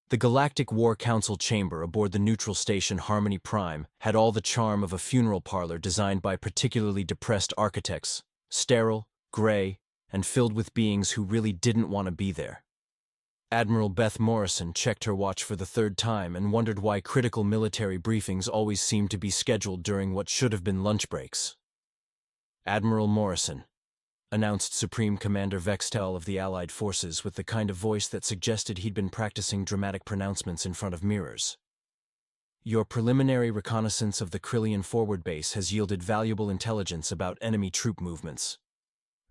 The Galactic War Council chamber aboard the neutral station Harmony Prime had all the charm of a funeral parlor designed by particularly depressed architects, sterile, gray, and filled with beings who really didn't want to be there. Admiral Beth Morrison checked her watch for the third time and wondered why critical military briefings always seemed to be scheduled during what should have been lunch breaks. "Admiral Morrison," announced Supreme Commander Vextel of the Allied Forces with the kind of voice that suggested he'd been practicing dramatic pronouncements in front of mirrors. "Your preliminary reconnaissance of the Kryllian forward base has yielded valuable intelligence about enemy troop movements."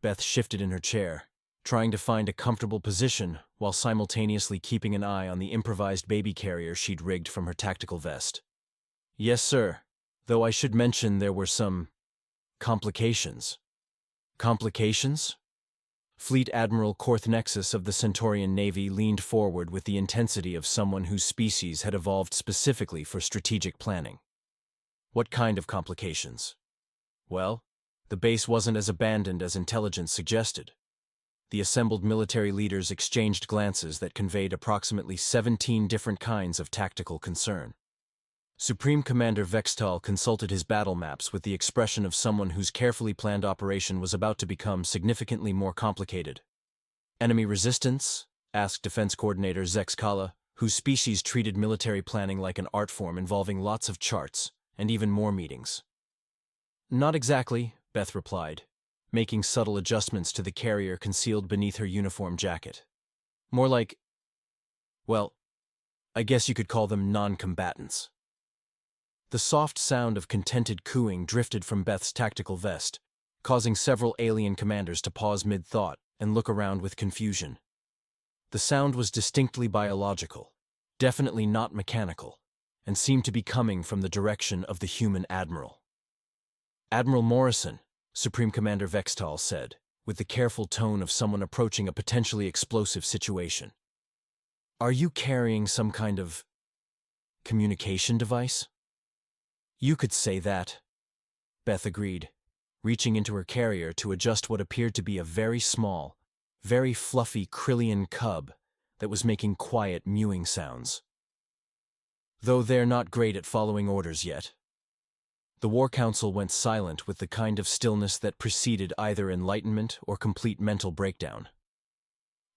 Beth shifted in her chair, trying to find a comfortable position while simultaneously keeping an eye on the improvised baby carrier she'd rigged from her tactical vest. "Yes, sir, though I should mention there were some complications." "Complications?" Fleet Admiral Korthnexus of the Centaurian Navy leaned forward with the intensity of someone whose species had evolved specifically for strategic planning. "What kind of complications?" "Well, the base wasn't as abandoned as intelligence suggested." The assembled military leaders exchanged glances that conveyed approximately 17 different kinds of tactical concern. Supreme Commander Vextal consulted his battle maps with the expression of someone whose carefully planned operation was about to become significantly more complicated. "Enemy resistance?" asked Defense Coordinator Zex Kala, whose species treated military planning like an art form involving lots of charts and even more meetings. "Not exactly," Beth replied, making subtle adjustments to the carrier concealed beneath her uniform jacket. "More like, well, I guess you could call them non-combatants." The soft sound of contented cooing drifted from Beth's tactical vest, causing several alien commanders to pause mid-thought and look around with confusion. The sound was distinctly biological, definitely not mechanical, and seemed to be coming from the direction of the human admiral. "Admiral Morrison," Supreme Commander Vextal said, with the careful tone of someone approaching a potentially explosive situation. "Are you carrying some kind of communication device?" "You could say that," Beth agreed, reaching into her carrier to adjust what appeared to be a very small, very fluffy Kryllian cub that was making quiet mewing sounds. "Though they're not great at following orders yet." The War Council went silent with the kind of stillness that preceded either enlightenment or complete mental breakdown.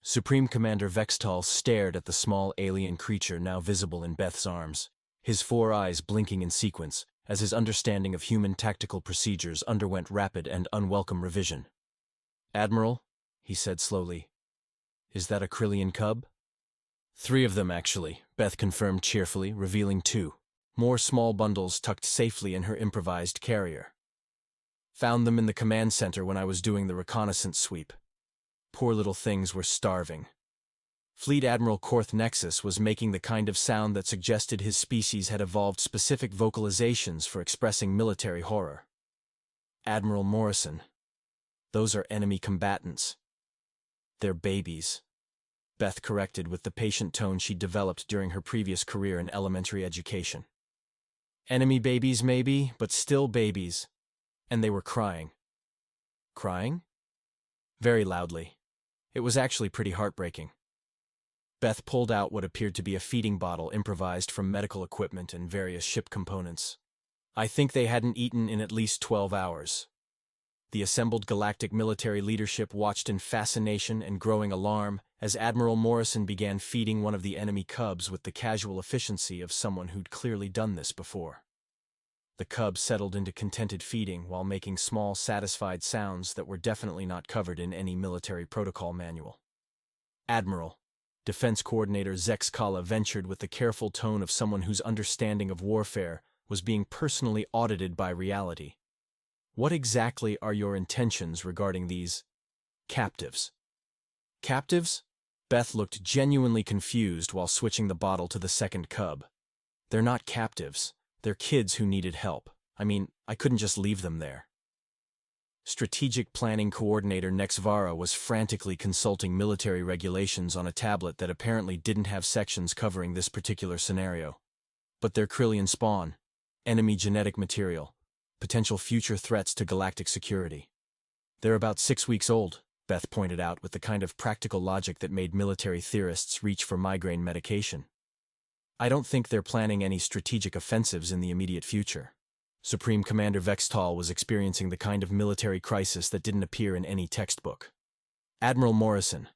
Supreme Commander Vextal stared at the small alien creature now visible in Beth's arms, his 4 eyes blinking in sequence as his understanding of human tactical procedures underwent rapid and unwelcome revision. "Admiral," he said slowly, "is that a Kryllian cub?" "3 of them, actually," Beth confirmed cheerfully, revealing 2. More small bundles tucked safely in her improvised carrier. "Found them in the command center when I was doing the reconnaissance sweep. Poor little things were starving." Fleet Admiral Korthnexus was making the kind of sound that suggested his species had evolved specific vocalizations for expressing military horror. "Admiral Morrison, those are enemy combatants. They're babies," Beth corrected with the patient tone she'd developed during her previous career in elementary education. "Enemy babies maybe, but still babies. And they were crying." "Crying?" "Very loudly. It was actually pretty heartbreaking." Beth pulled out what appeared to be a feeding bottle improvised from medical equipment and various ship components. "I think they hadn't eaten in at least 12 hours. The assembled galactic military leadership watched in fascination and growing alarm as Admiral Morrison began feeding one of the enemy cubs with the casual efficiency of someone who'd clearly done this before. The cub settled into contented feeding while making small, satisfied sounds that were definitely not covered in any military protocol manual. "Admiral," Defense Coordinator Zex Kala ventured with the careful tone of someone whose understanding of warfare was being personally audited by reality. "What exactly are your intentions regarding these captives?" "Captives?" Beth looked genuinely confused while switching the bottle to the second cub. "They're not captives. They're kids who needed help. I mean, I couldn't just leave them there." Strategic Planning Coordinator Nexvara was frantically consulting military regulations on a tablet that apparently didn't have sections covering this particular scenario. "But they're Kryllian spawn, enemy genetic material, potential future threats to galactic security. They're about 6 weeks old," Beth pointed out with the kind of practical logic that made military theorists reach for migraine medication. I don't think they're planning any strategic offensives in the immediate future. Supreme Commander Vextal was experiencing the kind of military crisis that didn't appear in any textbook. Admiral Morrison,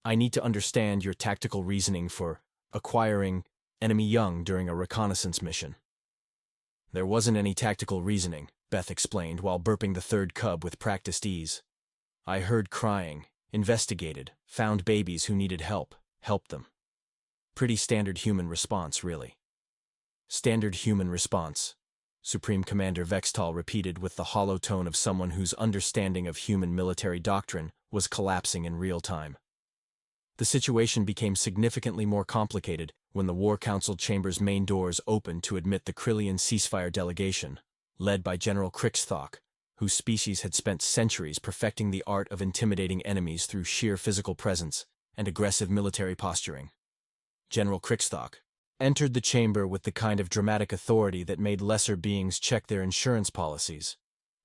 I need to understand your tactical reasoning for acquiring enemy young during a reconnaissance mission. There wasn't any tactical reasoning, Beth explained while burping the third cub with practiced ease. I heard crying, investigated, found babies who needed help, helped them. Pretty standard human response, really. Standard human response, Supreme Commander Vextal repeated with the hollow tone of someone whose understanding of human military doctrine was collapsing in real time. The situation became significantly more complicated when the War Council chamber's main doors opened to admit the Kryllian ceasefire delegation, led by General Kryllian, whose species had spent centuries perfecting the art of intimidating enemies through sheer physical presence and aggressive military posturing. General Kryllian entered the chamber with the kind of dramatic authority that made lesser beings check their insurance policies,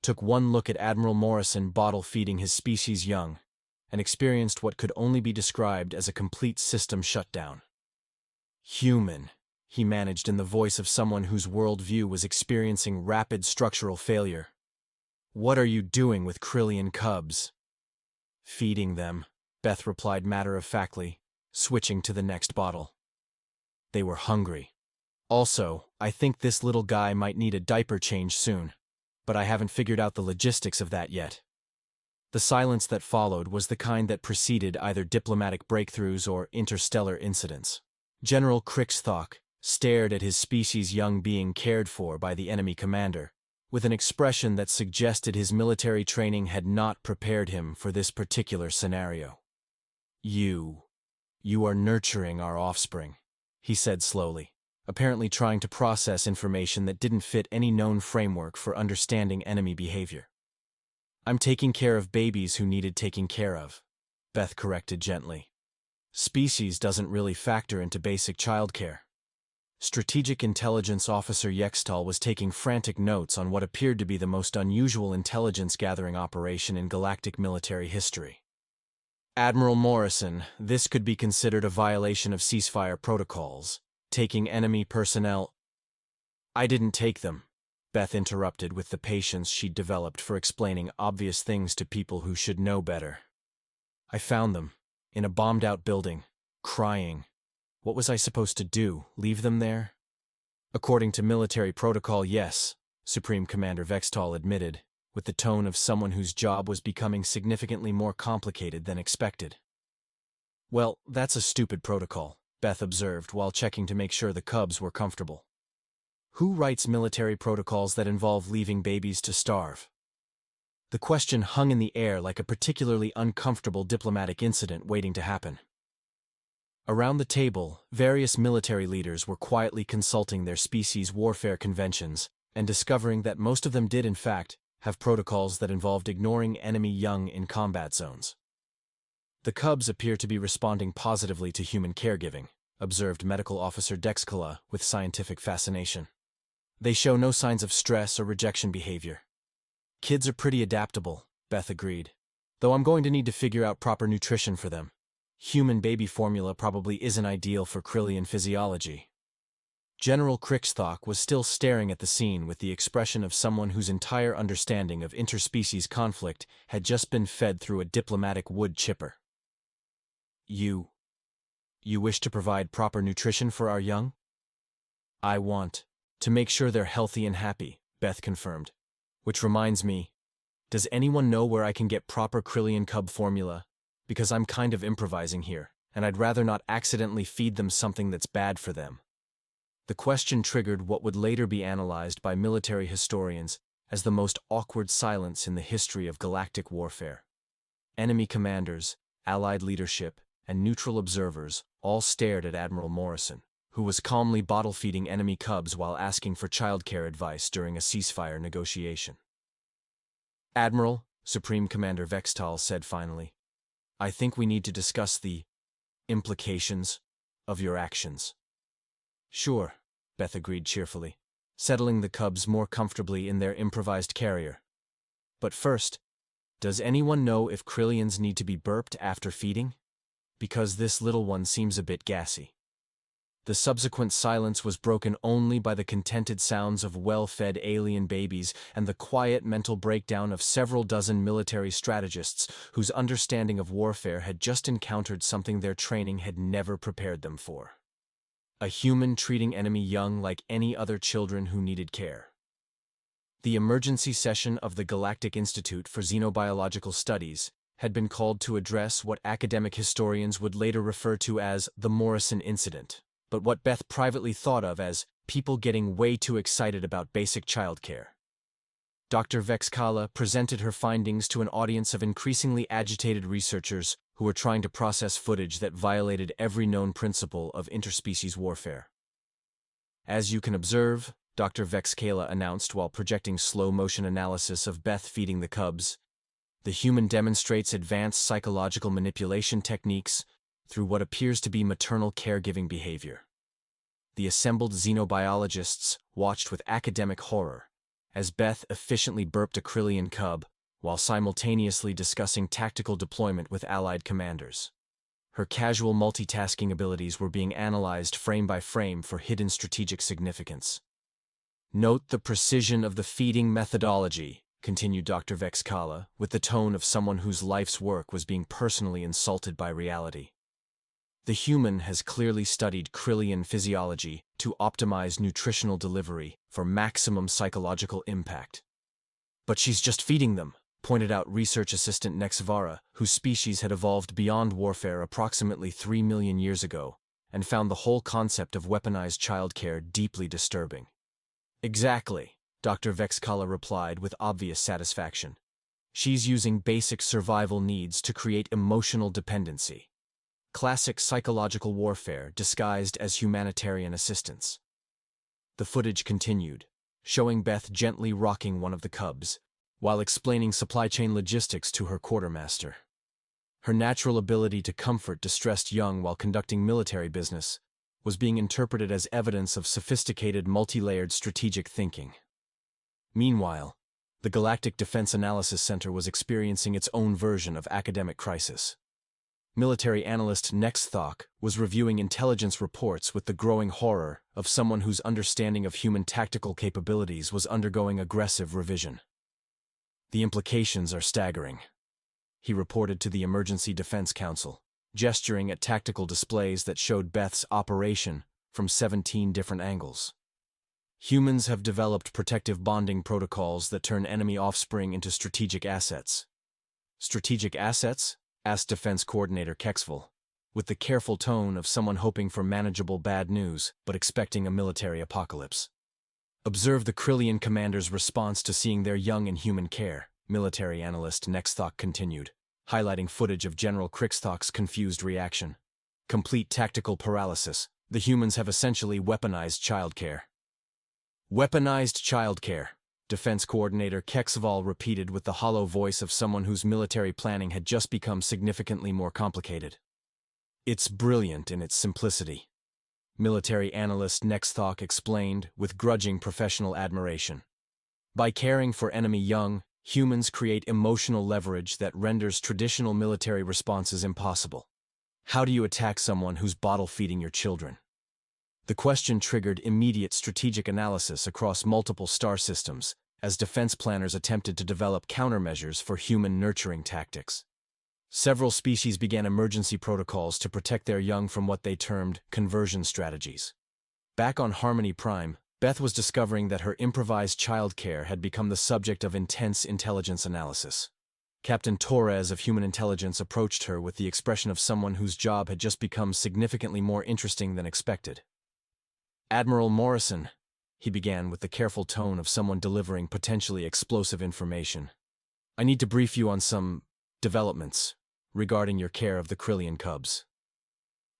took one look at Admiral Morrison bottle-feeding his species young, and experienced what could only be described as a complete system shutdown. Human, he managed in the voice of someone whose worldview was experiencing rapid structural failure. What are you doing with Kryllian cubs? Feeding them, Beth replied matter-of-factly, switching to the next bottle. They were hungry. Also, I think this little guy might need a diaper change soon, but I haven't figured out the logistics of that yet. The silence that followed was the kind that preceded either diplomatic breakthroughs or interstellar incidents. General Kryllian stared at his species young being cared for by the enemy commander, with an expression that suggested his military training had not prepared him for this particular scenario. You are nurturing our offspring, he said slowly, apparently trying to process information that didn't fit any known framework for understanding enemy behavior. I'm taking care of babies who needed taking care of, Beth corrected gently. Species doesn't really factor into basic childcare. Strategic Intelligence Officer Yextal was taking frantic notes on what appeared to be the most unusual intelligence-gathering operation in galactic military history. Admiral Morrison, this could be considered a violation of ceasefire protocols, taking enemy personnel. I didn't take them, Beth interrupted with the patience she'd developed for explaining obvious things to people who should know better. I found them, in a bombed-out building, crying. What was I supposed to do, leave them there? According to military protocol, yes, Supreme Commander Vextal admitted, with the tone of someone whose job was becoming significantly more complicated than expected. Well, that's a stupid protocol, Beth observed while checking to make sure the cubs were comfortable. Who writes military protocols that involve leaving babies to starve? The question hung in the air like a particularly uncomfortable diplomatic incident waiting to happen. Around the table, various military leaders were quietly consulting their species' warfare conventions and discovering that most of them did, in fact, have protocols that involved ignoring enemy young in combat zones. The cubs appear to be responding positively to human caregiving, observed Medical Officer Dexkala with scientific fascination. They show no signs of stress or rejection behavior. Kids are pretty adaptable, Beth agreed, though I'm going to need to figure out proper nutrition for them. Human baby formula probably isn't ideal for Kryllian physiology. General Kryllian was still staring at the scene with the expression of someone whose entire understanding of interspecies conflict had just been fed through a diplomatic wood chipper. You wish to provide proper nutrition for our young? I want to make sure they're healthy and happy, Beth confirmed. Which reminds me, does anyone know where I can get proper Kryllian cub formula? Because I'm kind of improvising here, and I'd rather not accidentally feed them something that's bad for them. The question triggered what would later be analyzed by military historians as the most awkward silence in the history of galactic warfare. Enemy commanders, Allied leadership, and neutral observers all stared at Admiral Morrison, who was calmly bottle-feeding enemy cubs while asking for childcare advice during a ceasefire negotiation. Admiral, Supreme Commander Vextal said finally, I think we need to discuss the implications of your actions. Sure, Beth agreed cheerfully, settling the cubs more comfortably in their improvised carrier. But first, does anyone know if Kryllians need to be burped after feeding? Because this little one seems a bit gassy. The subsequent silence was broken only by the contented sounds of well-fed alien babies and the quiet mental breakdown of several dozen military strategists whose understanding of warfare had just encountered something their training had never prepared them for. A human treating enemy young like any other children who needed care. The emergency session of the Galactic Institute for Xenobiological Studies had been called to address what academic historians would later refer to as the Morrison incident, but what Beth privately thought of as people getting way too excited about basic childcare. Dr. Vexkala presented her findings to an audience of increasingly agitated researchers who were trying to process footage that violated every known principle of interspecies warfare. As you can observe, Dr. Vexkala announced while projecting slow-motion analysis of Beth feeding the cubs, the human demonstrates advanced psychological manipulation techniques through what appears to be maternal caregiving behavior. The assembled xenobiologists watched with academic horror as Beth efficiently burped a Kryllian cub while simultaneously discussing tactical deployment with allied commanders. Her casual multitasking abilities were being analyzed frame by frame for hidden strategic significance. Note the precision of the feeding methodology, continued Dr. Vexkala, with the tone of someone whose life's work was being personally insulted by reality. The human has clearly studied Kryllian physiology to optimize nutritional delivery for maximum psychological impact. But she's just feeding them, pointed out research assistant Nexvara, whose species had evolved beyond warfare approximately 3 million years ago, and found the whole concept of weaponized childcare deeply disturbing. Exactly, Dr. Vexkala replied with obvious satisfaction. She's using basic survival needs to create emotional dependency. Classic psychological warfare disguised as humanitarian assistance. The footage continued, showing Beth gently rocking one of the cubs, while explaining supply chain logistics to her quartermaster. Her natural ability to comfort distressed young while conducting military business was being interpreted as evidence of sophisticated multi-layered strategic thinking. Meanwhile, the Galactic Defense Analysis Center was experiencing its own version of academic crisis. Military analyst Nexthok was reviewing intelligence reports with the growing horror of someone whose understanding of human tactical capabilities was undergoing aggressive revision. The implications are staggering, he reported to the Emergency Defense Council, gesturing at tactical displays that showed Beth's operation from 17 different angles. Humans have developed protective bonding protocols that turn enemy offspring into strategic assets. Strategic assets? Asked Defense Coordinator Kexville, with the careful tone of someone hoping for manageable bad news but expecting a military apocalypse. Observe the Kryllian commander's response to seeing their young in human care, military analyst Nexthok continued, highlighting footage of General Krixthok's confused reaction. Complete tactical paralysis. The humans have essentially weaponized childcare. Weaponized childcare, Defense Coordinator Kexval repeated with the hollow voice of someone whose military planning had just become significantly more complicated. It's brilliant in its simplicity, military analyst Nexthok explained with grudging professional admiration. By caring for enemy young, humans create emotional leverage that renders traditional military responses impossible. How do you attack someone who's bottle-feeding your children? The question triggered immediate strategic analysis across multiple star systems as defense planners attempted to develop countermeasures for human nurturing tactics. Several species began emergency protocols to protect their young from what they termed conversion strategies. Back on Harmony Prime, Beth was discovering that her improvised childcare had become the subject of intense intelligence analysis. Captain Torres of Human Intelligence approached her with the expression of someone whose job had just become significantly more interesting than expected. Admiral Morrison, he began with the careful tone of someone delivering potentially explosive information. I need to brief you on some developments regarding your care of the Kryllian cubs.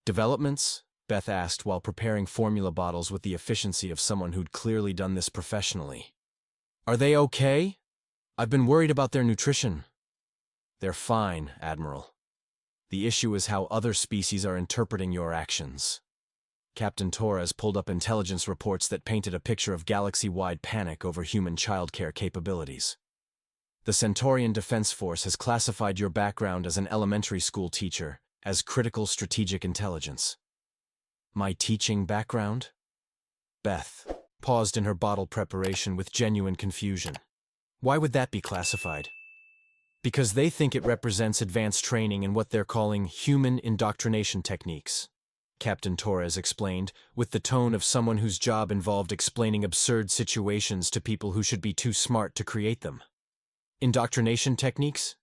Developments? Beth asked while preparing formula bottles with the efficiency of someone who'd clearly done this professionally. Are they okay? I've been worried about their nutrition. They're fine, Admiral. The issue is how other species are interpreting your actions. Captain Torres pulled up intelligence reports that painted a picture of galaxy-wide panic over human childcare capabilities. The Centaurian Defense Force has classified your background as an elementary school teacher as critical strategic intelligence. My teaching background? Beth paused in her bottle preparation with genuine confusion. Why would that be classified? Because they think it represents advanced training in what they're calling human indoctrination techniques, Captain Torres explained, with the tone of someone whose job involved explaining absurd situations to people who should be too smart to create them. Indoctrination techniques?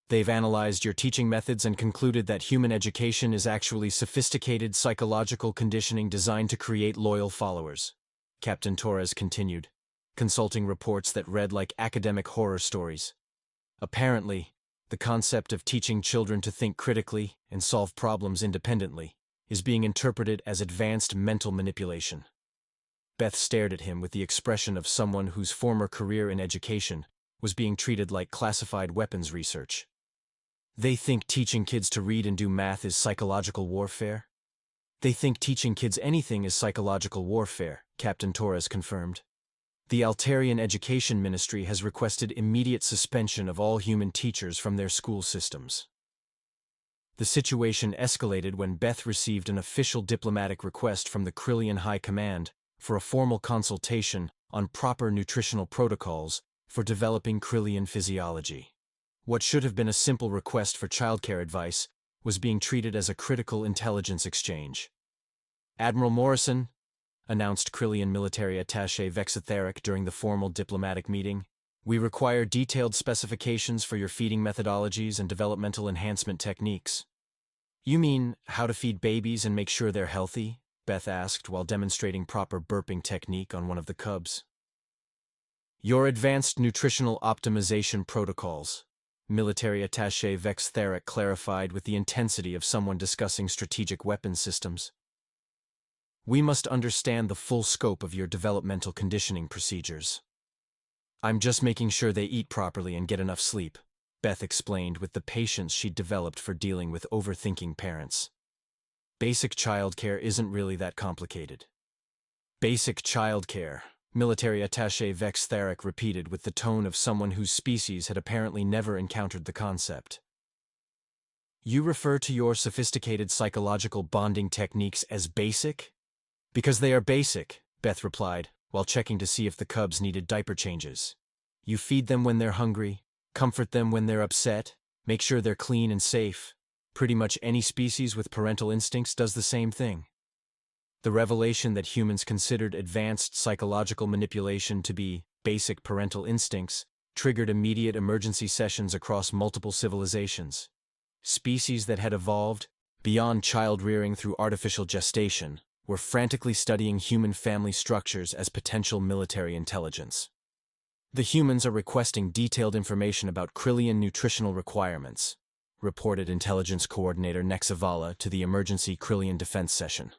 They've analyzed your teaching methods and concluded that human education is actually sophisticated psychological conditioning designed to create loyal followers, Captain Torres continued, consulting reports that read like academic horror stories. Apparently, the concept of teaching children to think critically and solve problems independently is being interpreted as advanced mental manipulation. Beth stared at him with the expression of someone whose former career in education was being treated like classified weapons research. They think teaching kids to read and do math is psychological warfare? They think teaching kids anything is psychological warfare, Captain Torres confirmed. The Altarian Education Ministry has requested immediate suspension of all human teachers from their school systems. The situation escalated when Beth received an official diplomatic request from the Kryllian High Command for a formal consultation on proper nutritional protocols for developing Kryllian physiology. What should have been a simple request for childcare advice was being treated as a critical intelligence exchange. Admiral Morrison, announced Kryllian military attaché Vexetheric during the formal diplomatic meeting, we require detailed specifications for your feeding methodologies and developmental enhancement techniques. You mean how to feed babies and make sure they're healthy? Beth asked while demonstrating proper burping technique on one of the cubs. Your advanced nutritional optimization protocols, military attaché Vexetheric clarified with the intensity of someone discussing strategic weapons systems. We must understand the full scope of your developmental conditioning procedures. I'm just making sure they eat properly and get enough sleep, Beth explained with the patience she'd developed for dealing with overthinking parents. Basic childcare isn't really that complicated. Basic childcare, military attaché Vexetheric repeated with the tone of someone whose species had apparently never encountered the concept. You refer to your sophisticated psychological bonding techniques as basic? Because they are basic, Beth replied, while checking to see if the cubs needed diaper changes. You feed them when they're hungry, comfort them when they're upset, make sure they're clean and safe. Pretty much any species with parental instincts does the same thing. The revelation that humans considered advanced psychological manipulation to be basic parental instincts triggered immediate emergency sessions across multiple civilizations. Species that had evolved beyond child-rearing through artificial gestation were frantically studying human family structures as potential military intelligence. The humans are requesting detailed information about Kryllian nutritional requirements, reported Intelligence Coordinator Nexavala to the Emergency Kryllian Defense Session.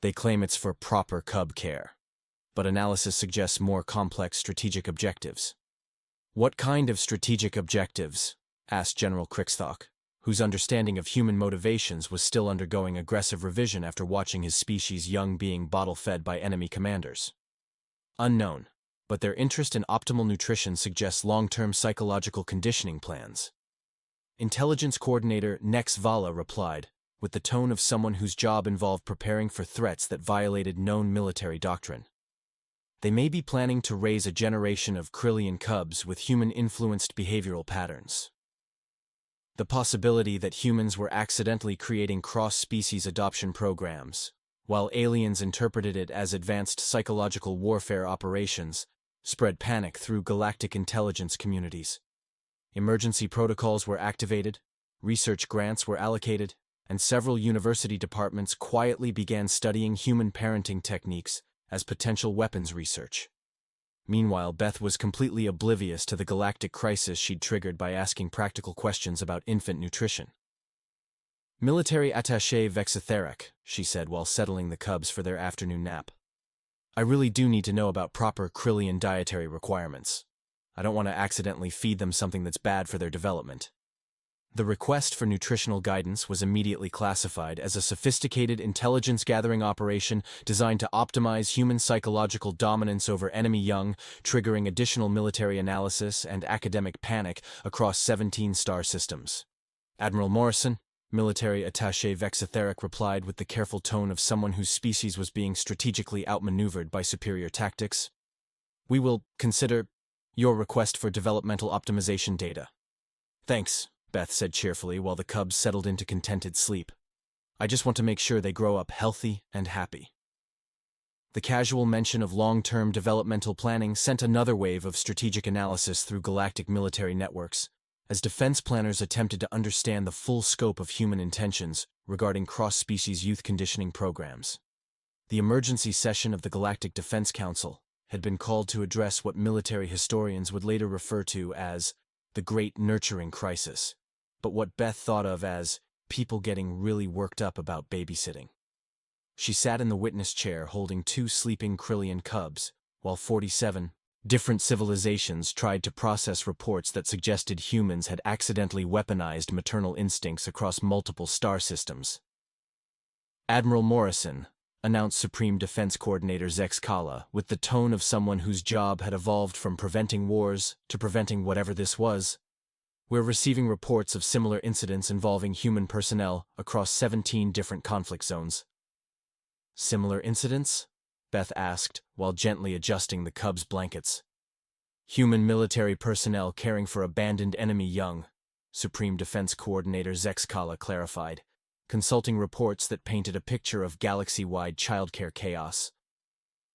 They claim it's for proper cub care, but analysis suggests more complex strategic objectives. What kind of strategic objectives? Asked General Krykthok, whose understanding of human motivations was still undergoing aggressive revision after watching his species' young being bottle-fed by enemy commanders. Unknown, but their interest in optimal nutrition suggests long-term psychological conditioning plans. Intelligence Coordinator Nexavala replied, with the tone of someone whose job involved preparing for threats that violated known military doctrine. They may be planning to raise a generation of Kryllian cubs with human-influenced behavioral patterns. The possibility that humans were accidentally creating cross-species adoption programs, while aliens interpreted it as advanced psychological warfare operations, spread panic through galactic intelligence communities. Emergency protocols were activated, research grants were allocated, and several university departments quietly began studying human parenting techniques as potential weapons research. Meanwhile, Beth was completely oblivious to the galactic crisis she'd triggered by asking practical questions about infant nutrition. Military attaché Vexetheric, she said while settling the cubs for their afternoon nap. I really do need to know about proper Kryllian dietary requirements. I don't want to accidentally feed them something that's bad for their development. The request for nutritional guidance was immediately classified as a sophisticated intelligence-gathering operation designed to optimize human psychological dominance over enemy young, triggering additional military analysis and academic panic across 17 star systems. Admiral Morrison, Military attaché Vexetheric replied with the careful tone of someone whose species was being strategically outmaneuvered by superior tactics. "We will consider your request for developmental optimization data." "Thanks," Beth said cheerfully while the cubs settled into contented sleep. "I just want to make sure they grow up healthy and happy." The casual mention of long-term developmental planning sent another wave of strategic analysis through galactic military networks, as defense planners attempted to understand the full scope of human intentions regarding cross-species youth conditioning programs. The emergency session of the Galactic Defense Council had been called to address what military historians would later refer to as the Great Nurturing Crisis, but what Beth thought of as people getting really worked up about babysitting. She sat in the witness chair holding 2 sleeping Kryllian cubs, while 47 different civilizations tried to process reports that suggested humans had accidentally weaponized maternal instincts across multiple star systems. "Admiral Morrison," announced Supreme Defense Coordinator Zex Kala, with the tone of someone whose job had evolved from preventing wars to preventing whatever this was. "We're receiving reports of similar incidents involving human personnel across 17 different conflict zones." "Similar incidents?" Beth asked, while gently adjusting the cubs' blankets. "Human military personnel caring for abandoned enemy young," Supreme Defense Coordinator Zex Kala clarified, consulting reports that painted a picture of galaxy-wide childcare chaos.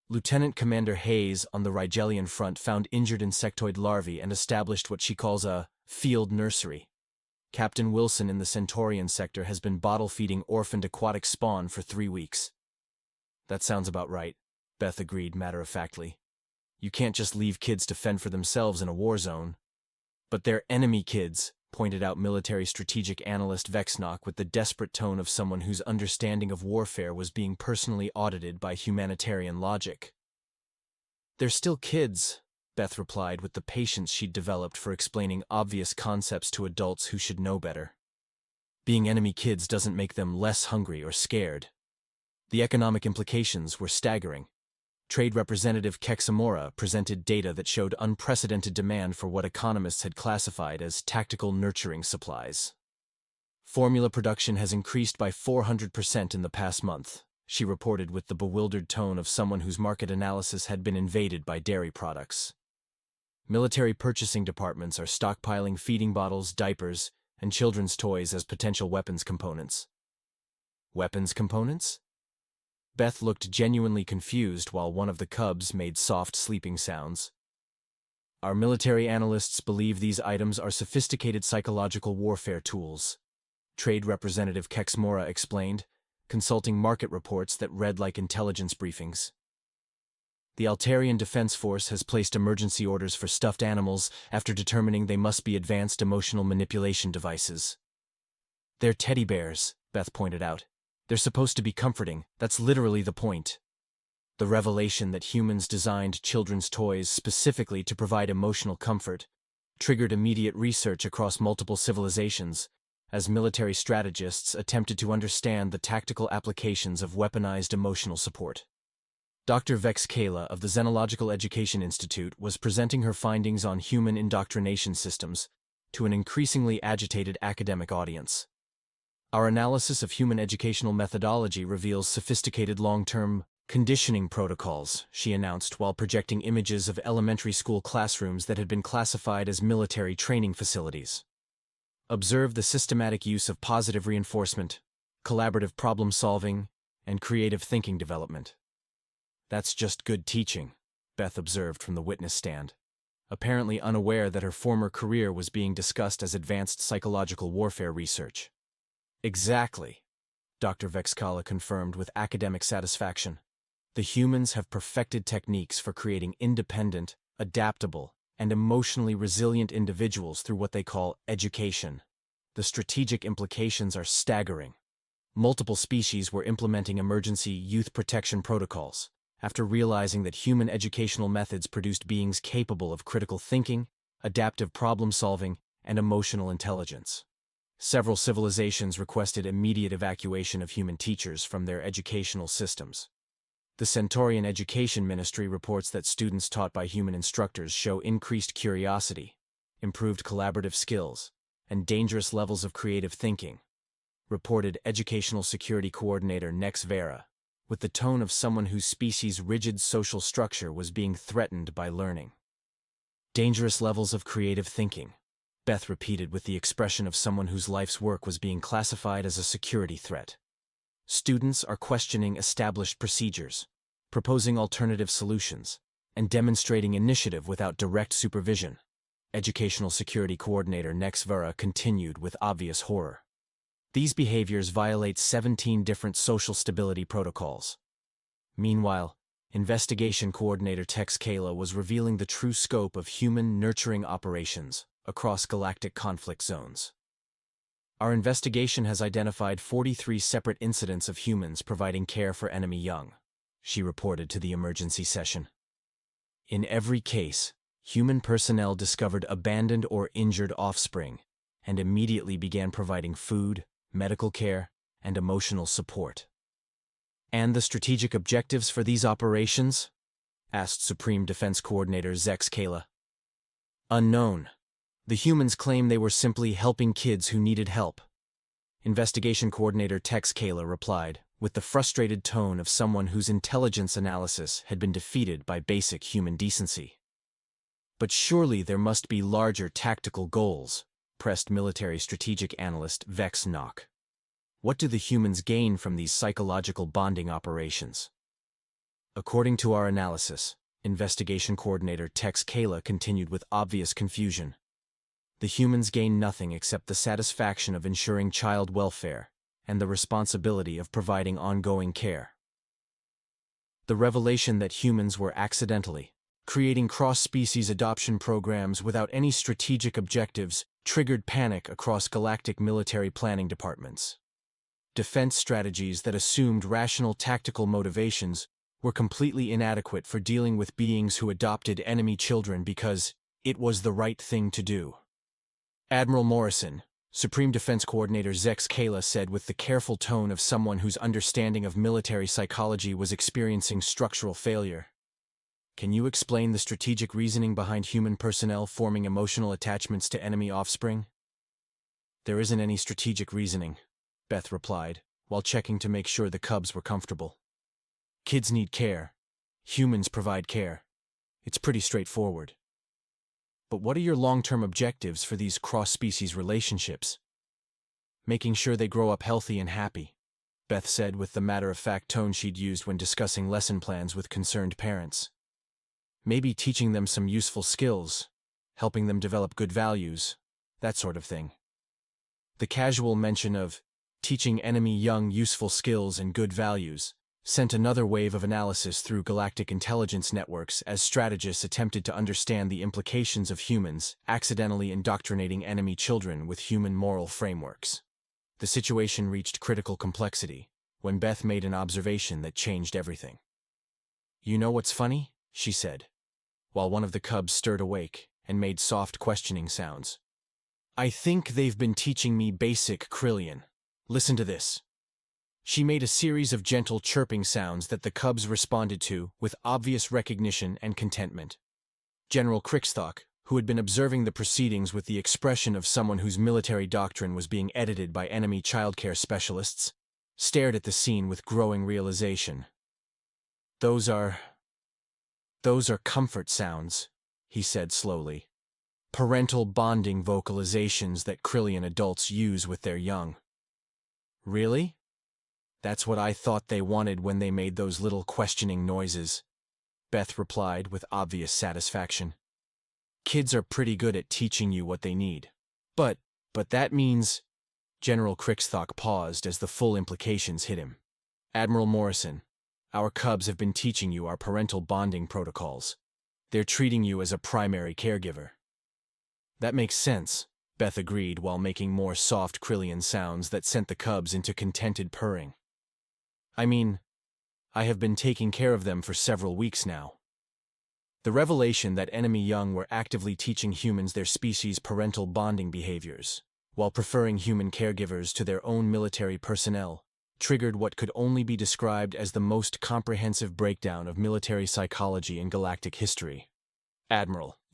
Lieutenant Commander Hayes on the Rigelian front found injured insectoid larvae and established what she calls a field nursery. Captain Wilson in the Centaurian sector has been bottle-feeding orphaned aquatic spawn for 3 weeks. "That sounds about right," Beth agreed matter-of-factly. "You can't just leave kids to fend for themselves in a war zone." "But they're enemy kids," pointed out military strategic analyst Vexnock with the desperate tone of someone whose understanding of warfare was being personally audited by humanitarian logic. "They're still kids," Beth replied with the patience she'd developed for explaining obvious concepts to adults who should know better. "Being enemy kids doesn't make them less hungry or scared." The economic implications were staggering. Trade Representative Kexamora presented data that showed unprecedented demand for what economists had classified as tactical nurturing supplies. "Formula production has increased by 400% in the past month," she reported with the bewildered tone of someone whose market analysis had been invaded by dairy products. "Military purchasing departments are stockpiling feeding bottles, diapers, and children's toys as potential weapons components." "Weapons components?" Beth looked genuinely confused while one of the cubs made soft sleeping sounds. "Our military analysts believe these items are sophisticated psychological warfare tools," Trade Representative Kexamora explained, consulting market reports that read like intelligence briefings. "The Altarian Defense Force has placed emergency orders for stuffed animals after determining they must be advanced emotional manipulation devices." "They're teddy bears," Beth pointed out. "They're supposed to be comforting. That's literally the point." The revelation that humans designed children's toys specifically to provide emotional comfort triggered immediate research across multiple civilizations, as military strategists attempted to understand the tactical applications of weaponized emotional support. Dr. Vex Kala of the Xenological Education Institute was presenting her findings on human indoctrination systems to an increasingly agitated academic audience. "Our analysis of human educational methodology reveals sophisticated long-term conditioning protocols," she announced while projecting images of elementary school classrooms that had been classified as military training facilities. "Observe the systematic use of positive reinforcement, collaborative problem-solving, and creative thinking development." "That's just good teaching," Beth observed from the witness stand, apparently unaware that her former career was being discussed as advanced psychological warfare research. "Exactly," Dr. Vexkala confirmed with academic satisfaction. "The humans have perfected techniques for creating independent, adaptable, and emotionally resilient individuals through what they call education. The strategic implications are staggering. Multiple species were implementing emergency youth protection protocols after realizing that human educational methods produced beings capable of critical thinking, adaptive problem-solving, and emotional intelligence. Several civilizations requested immediate evacuation of human teachers from their educational systems. The Centaurian Education Ministry reports that students taught by human instructors show increased curiosity, improved collaborative skills, and dangerous levels of creative thinking. reported Educational Security Coordinator Nex Vera, with the tone of someone whose species' rigid social structure was being threatened by learning. Dangerous levels of creative thinking, Beth repeated with the expression of someone whose life's work was being classified as a security threat. Students are questioning established procedures, proposing alternative solutions, and demonstrating initiative without direct supervision. Educational Security Coordinator Nex Vera continued with obvious horror. These behaviors violate 17 different social stability protocols. Meanwhile, Investigation Coordinator Tex Kayla was revealing the true scope of human nurturing operations across galactic conflict zones. Our investigation has identified 43 separate incidents of humans providing care for enemy young, she reported to the emergency session. In every case, human personnel discovered abandoned or injured offspring and immediately began providing food, medical care, and emotional support. And the strategic objectives for these operations? Asked Supreme Defense Coordinator Zex Kayla. Unknown. The humans claim they were simply helping kids who needed help. Investigation Coordinator Tex Kayla replied, with the frustrated tone of someone whose intelligence analysis had been defeated by basic human decency. But surely there must be larger tactical goals, pressed military strategic analyst Vex Nock. What do the humans gain from these psychological bonding operations? According to our analysis, Investigation Coordinator Tex Kayla continued with obvious confusion. The humans gain nothing except the satisfaction of ensuring child welfare and the responsibility of providing ongoing care. The revelation that humans were accidentally creating cross-species adoption programs without any strategic objectives triggered panic across galactic military planning departments. Defense strategies that assumed rational tactical motivations were completely inadequate for dealing with beings who adopted enemy children because it was the right thing to do. Admiral Morrison, Supreme Defense Coordinator Zex Kayla said with the careful tone of someone whose understanding of military psychology was experiencing structural failure. Can you explain the strategic reasoning behind human personnel forming emotional attachments to enemy offspring? There isn't any strategic reasoning, Beth replied, while checking to make sure the cubs were comfortable. Kids need care. Humans provide care. It's pretty straightforward. But what are your long-term objectives for these cross-species relationships? Making sure they grow up healthy and happy, Beth said with the matter-of-fact tone she'd used when discussing lesson plans with concerned parents. Maybe teaching them some useful skills, helping them develop good values, that sort of thing. The casual mention of teaching enemy young useful skills and good values sent another wave of analysis through galactic intelligence networks as strategists attempted to understand the implications of humans accidentally indoctrinating enemy children with human moral frameworks. The situation reached critical complexity when Beth made an observation that changed everything. You know what's funny? She said, while one of the cubs stirred awake and made soft questioning sounds. I think they've been teaching me basic Kryllian. Listen to this. She made a series of gentle chirping sounds that the cubs responded to with obvious recognition and contentment. General Kryllian, who had been observing the proceedings with the expression of someone whose military doctrine was being edited by enemy childcare specialists, stared at the scene with growing realization. Those are comfort sounds, he said slowly. Parental bonding vocalizations that Kryllian adults use with their young. Really? That's what I thought they wanted when they made those little questioning noises, Beth replied with obvious satisfaction. Kids are pretty good at teaching you what they need. But that means... General Kryllian paused as the full implications hit him. Admiral Morrison, our cubs have been teaching you our parental bonding protocols. They're treating you as a primary caregiver. That makes sense, Beth agreed while making more soft Kryllian sounds that sent the cubs into contented purring. I mean, I have been taking care of them for several weeks now. The revelation that enemy young were actively teaching humans their species' parental bonding behaviors, while preferring human caregivers to their own military personnel, triggered what could only be described as the most comprehensive breakdown of military psychology in galactic history.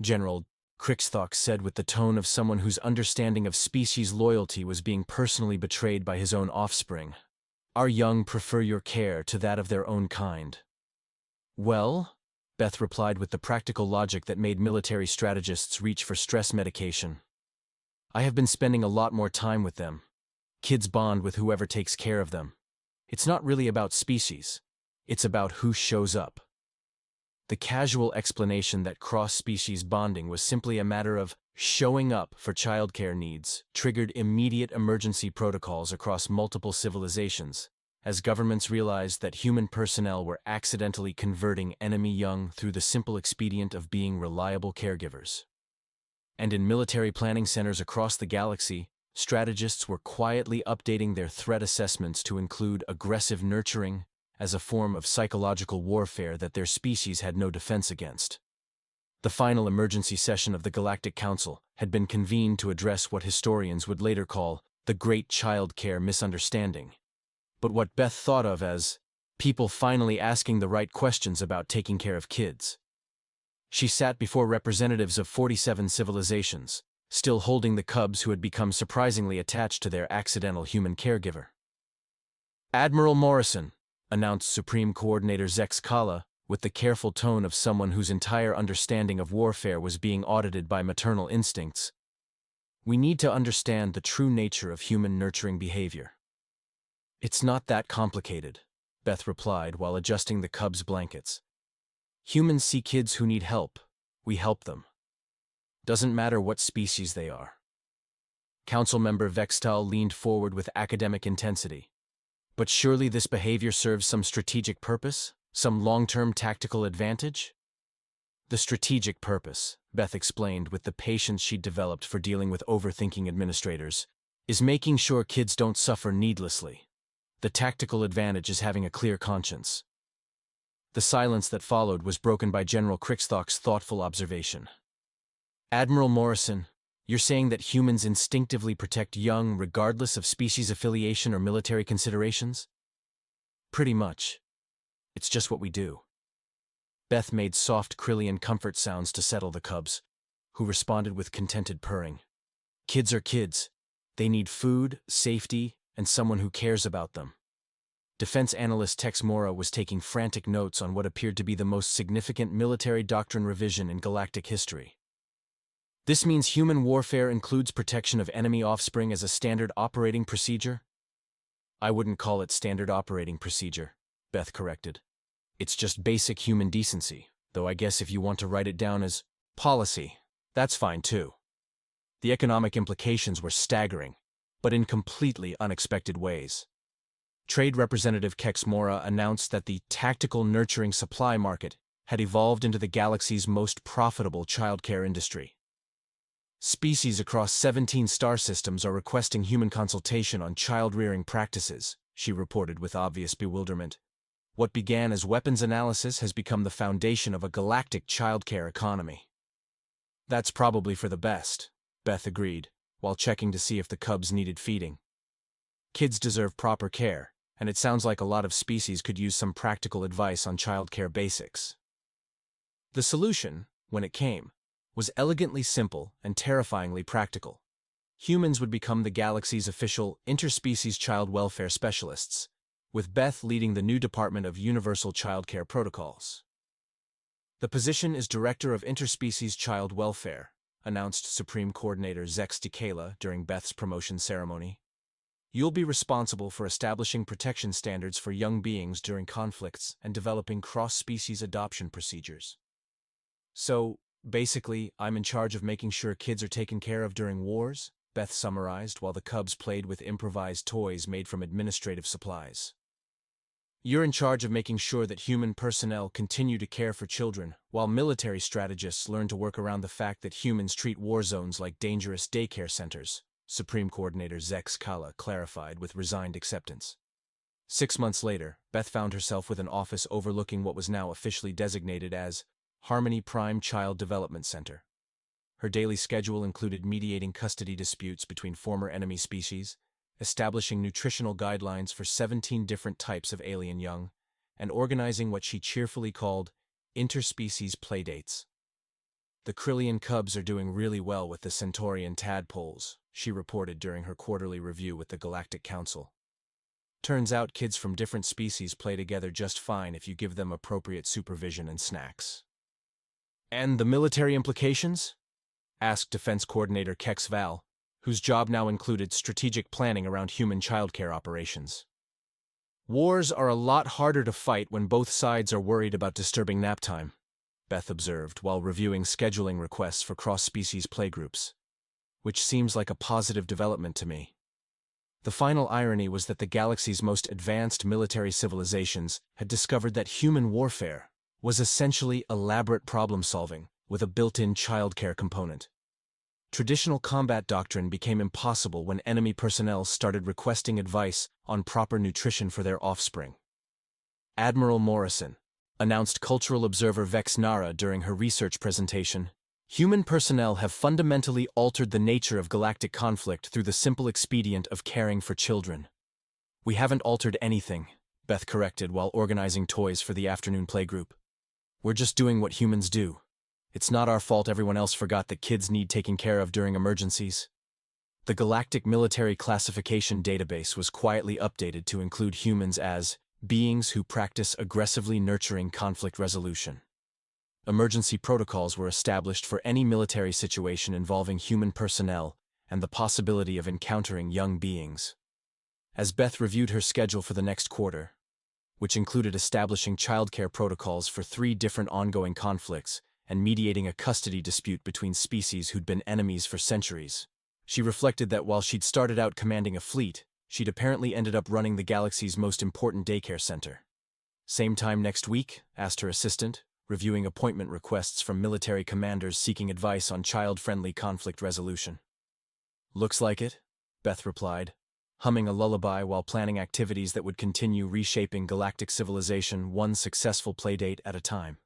General Kryllian said with the tone of someone whose understanding of species loyalty was being personally betrayed by his own offspring. Our young prefer your care to that of their own kind. Well, Beth replied with the practical logic that made military strategists reach for stress medication. I have been spending a lot more time with them. Kids bond with whoever takes care of them. It's not really about species. It's about who shows up. The casual explanation that cross-species bonding was simply a matter of showing up for childcare needs triggered immediate emergency protocols across multiple civilizations, as governments realized that human personnel were accidentally converting enemy young through the simple expedient of being reliable caregivers. And in military planning centers across the galaxy, strategists were quietly updating their threat assessments to include aggressive nurturing as a form of psychological warfare that their species had no defense against. The final emergency session of the Galactic Council had been convened to address what historians would later call the Great Childcare Misunderstanding, but what Beth thought of as people finally asking the right questions about taking care of kids. She sat before representatives of 47 civilizations, still holding the cubs who had become surprisingly attached to their accidental human caregiver. Admiral Morrison, announced Supreme Coordinator SCIFI, with the careful tone of someone whose entire understanding of warfare was being audited by maternal instincts. We need to understand the true nature of human nurturing behavior. It's not that complicated, Beth replied while adjusting the cubs' blankets. Humans see kids who need help. We help them. Doesn't matter what species they are. Council member Vextal leaned forward with academic intensity. But surely this behavior serves some strategic purpose? Some long-term tactical advantage? The strategic purpose, Beth explained with the patience she'd developed for dealing with overthinking administrators, is making sure kids don't suffer needlessly. The tactical advantage is having a clear conscience. The silence that followed was broken by General Kryllian's thoughtful observation. Admiral Morrison, you're saying that humans instinctively protect young regardless of species affiliation or military considerations? Pretty much. It's just what we do. Beth made soft Kryllian comfort sounds to settle the cubs, who responded with contented purring. Kids are kids. They need food, safety, and someone who cares about them. Defense analyst Tex Mora was taking frantic notes on what appeared to be the most significant military doctrine revision in galactic history. This means human warfare includes protection of enemy offspring as a standard operating procedure? I wouldn't call it standard operating procedure, Beth corrected. It's just basic human decency, though I guess if you want to write it down as policy, that's fine too. The economic implications were staggering, but in completely unexpected ways. Trade Representative Kex Mora announced that the tactical nurturing supply market had evolved into the galaxy's most profitable childcare industry. Species across 17 star systems are requesting human consultation on child-rearing practices, she reported with obvious bewilderment. What began as weapons analysis has become the foundation of a galactic childcare economy. That's probably for the best, Beth agreed, while checking to see if the cubs needed feeding. Kids deserve proper care, and it sounds like a lot of species could use some practical advice on childcare basics. The solution, when it came, was elegantly simple and terrifyingly practical. Humans would become the galaxy's official interspecies child welfare specialists, with Beth leading the new Department of Universal Childcare Protocols. The position is Director of Interspecies Child Welfare, announced Supreme Coordinator Zex Dikela during Beth's promotion ceremony. You'll be responsible for establishing protection standards for young beings during conflicts and developing cross-species adoption procedures. So, basically, I'm in charge of making sure kids are taken care of during wars, Beth summarized while the cubs played with improvised toys made from administrative supplies. You're in charge of making sure that human personnel continue to care for children, while military strategists learn to work around the fact that humans treat war zones like dangerous daycare centers, Supreme Coordinator Zex Kala clarified with resigned acceptance. 6 months later, Beth found herself with an office overlooking what was now officially designated as Harmony Prime Child Development Center. Her daily schedule included mediating custody disputes between former enemy species, establishing nutritional guidelines for 17 different types of alien young, and organizing what she cheerfully called interspecies playdates. The Kryllian cubs are doing really well with the Centaurian tadpoles, she reported during her quarterly review with the Galactic Council. Turns out kids from different species play together just fine if you give them appropriate supervision and snacks. And the military implications? Asked Defense Coordinator Kex Val, whose job now included strategic planning around human childcare operations. Wars are a lot harder to fight when both sides are worried about disturbing nap time, Beth observed while reviewing scheduling requests for cross-species playgroups, which seems like a positive development to me. The final irony was that the galaxy's most advanced military civilizations had discovered that human warfare was essentially elaborate problem-solving with a built-in childcare component. Traditional combat doctrine became impossible when enemy personnel started requesting advice on proper nutrition for their offspring. Admiral Morrison announced cultural observer Vex Nara during her research presentation. Human personnel have fundamentally altered the nature of galactic conflict through the simple expedient of caring for children. We haven't altered anything, Beth corrected while organizing toys for the afternoon playgroup. We're just doing what humans do. It's not our fault everyone else forgot that kids need taking care of during emergencies. The Galactic Military Classification Database was quietly updated to include humans as beings who practice aggressively nurturing conflict resolution. Emergency protocols were established for any military situation involving human personnel and the possibility of encountering young beings. As Beth reviewed her schedule for the next quarter, which included establishing childcare protocols for 3 different ongoing conflicts and mediating a custody dispute between species who'd been enemies for centuries, she reflected that while she'd started out commanding a fleet, she'd apparently ended up running the galaxy's most important daycare center. Same time next week? Asked her assistant, reviewing appointment requests from military commanders seeking advice on child-friendly conflict resolution. Looks like it, Beth replied, humming a lullaby while planning activities that would continue reshaping galactic civilization one successful playdate at a time.